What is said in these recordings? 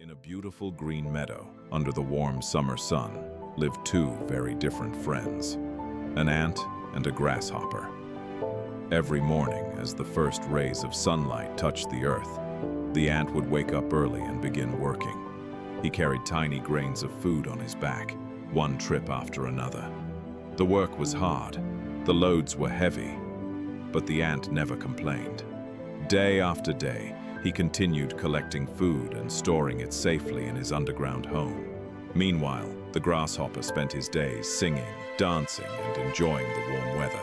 In a beautiful green meadow, under the warm summer sun, lived two very different friends, an ant and a grasshopper. Every morning, as the first rays of sunlight touched the earth, the ant would wake up early and begin working. He carried tiny grains of food on his back, one trip after another. The work was hard, the loads were heavy, but the ant never complained. Day after day, he continued collecting food and storing it safely in his underground home. Meanwhile, the grasshopper spent his days singing, dancing, and enjoying the warm weather.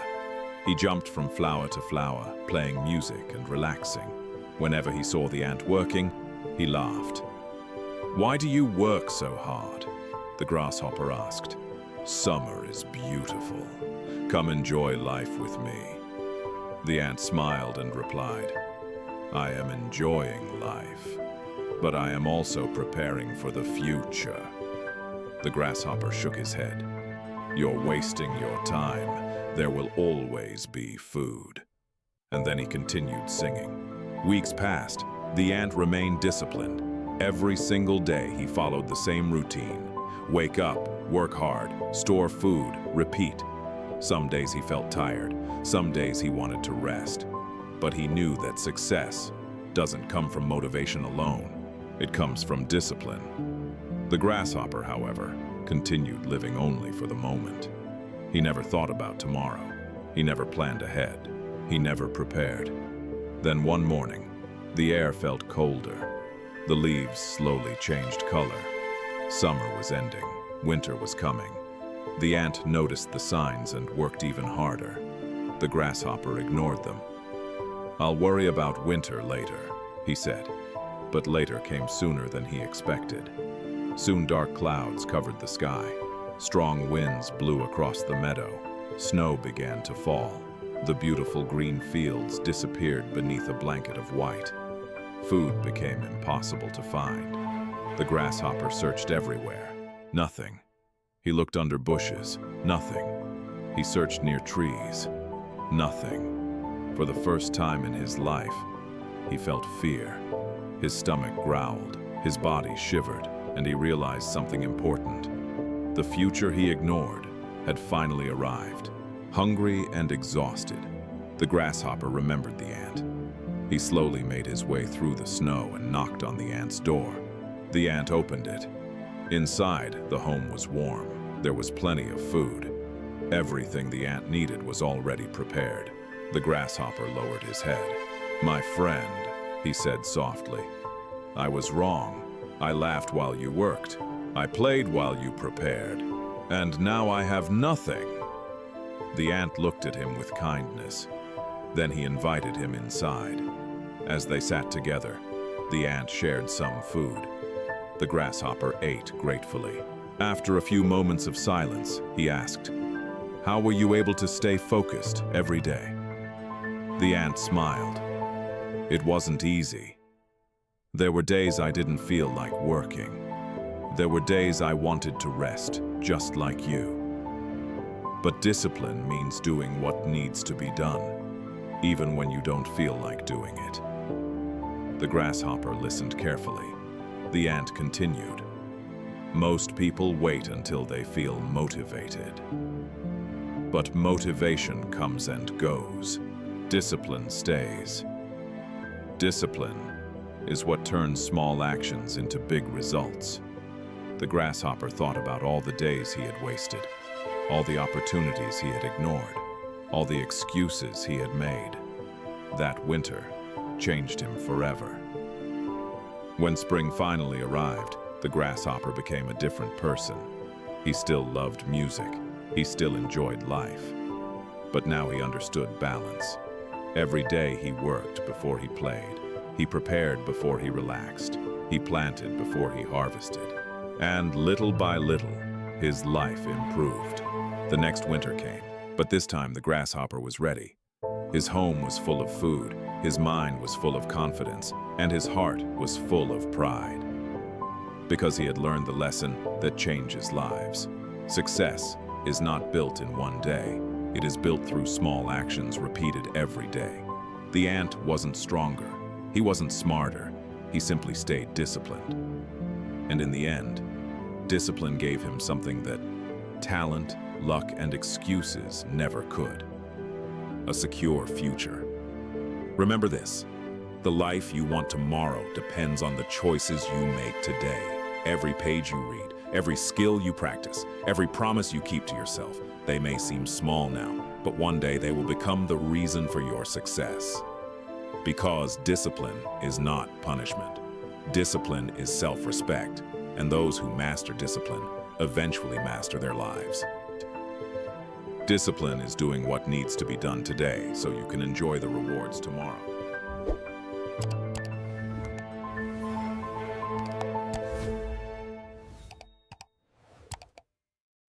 He jumped from flower to flower, playing music and relaxing. Whenever he saw the ant working, he laughed. "Why do you work so hard?" the grasshopper asked. "Summer is beautiful. Come enjoy life with me." The ant smiled and replied, "I am enjoying life, but I am also preparing for the future." The grasshopper shook his head. "You're wasting your time. There will always be food." And then he continued singing. Weeks passed. The ant remained disciplined. Every single day he followed the same routine. Wake up, work hard, store food, repeat. Some days he felt tired. Some days he wanted to rest. But he knew that success doesn't come from motivation alone. It comes from discipline. The grasshopper, however, continued living only for the moment. He never thought about tomorrow. He never planned ahead. He never prepared. Then one morning, the air felt colder. The leaves slowly changed color. Summer was ending. Winter was coming. The ant noticed the signs and worked even harder. The grasshopper ignored them. "I'll worry about winter later," he said. But later came sooner than he expected. Soon dark clouds covered the sky. Strong winds blew across the meadow. Snow began to fall. The beautiful green fields disappeared beneath a blanket of white. Food became impossible to find. The grasshopper searched everywhere. Nothing. He looked under bushes. Nothing. He searched near trees. Nothing. For the first time in his life, he felt fear. His stomach growled, his body shivered, and he realized something important. The future he ignored had finally arrived. Hungry and exhausted, the grasshopper remembered the ant. He slowly made his way through the snow and knocked on the ant's door. The ant opened it. Inside, the home was warm. There was plenty of food. Everything the ant needed was already prepared. The grasshopper lowered his head. "My friend," he said softly, "I was wrong. I laughed while you worked. I played while you prepared. And now I have nothing." The ant looked at him with kindness. Then he invited him inside. As they sat together, the ant shared some food. The grasshopper ate gratefully. After a few moments of silence, he asked, "How were you able to stay focused every day?" The ant smiled. "It wasn't easy. There were days I didn't feel like working. There were days I wanted to rest, just like you. But discipline means doing what needs to be done, even when you don't feel like doing it." The grasshopper listened carefully. The ant continued. "Most people wait until they feel motivated. But motivation comes and goes. Discipline stays. Discipline is what turns small actions into big results." The grasshopper thought about all the days he had wasted, all the opportunities he had ignored, all the excuses he had made. That winter changed him forever. When spring finally arrived, the grasshopper became a different person. He still loved music. He still enjoyed life. But now he understood balance. Every day he worked before he played. He prepared before he relaxed. He planted before he harvested. And little by little, his life improved. The next winter came, but this time the grasshopper was ready. His home was full of food, his mind was full of confidence, and his heart was full of pride. Because he had learned the lesson that changes lives. Success is not built in one day. It is built through small actions repeated every day. The ant wasn't stronger. He wasn't smarter. He simply stayed disciplined. And in the end, discipline gave him something that talent, luck, and excuses never could: a secure future. Remember this: the life you want tomorrow depends on the choices you make today. Every page you read, every skill you practice, every promise you keep to yourself, they may seem small now, but one day they will become the reason for your success. Because discipline is not punishment. Discipline is self-respect, and those who master discipline eventually master their lives. Discipline is doing what needs to be done today so you can enjoy the rewards tomorrow.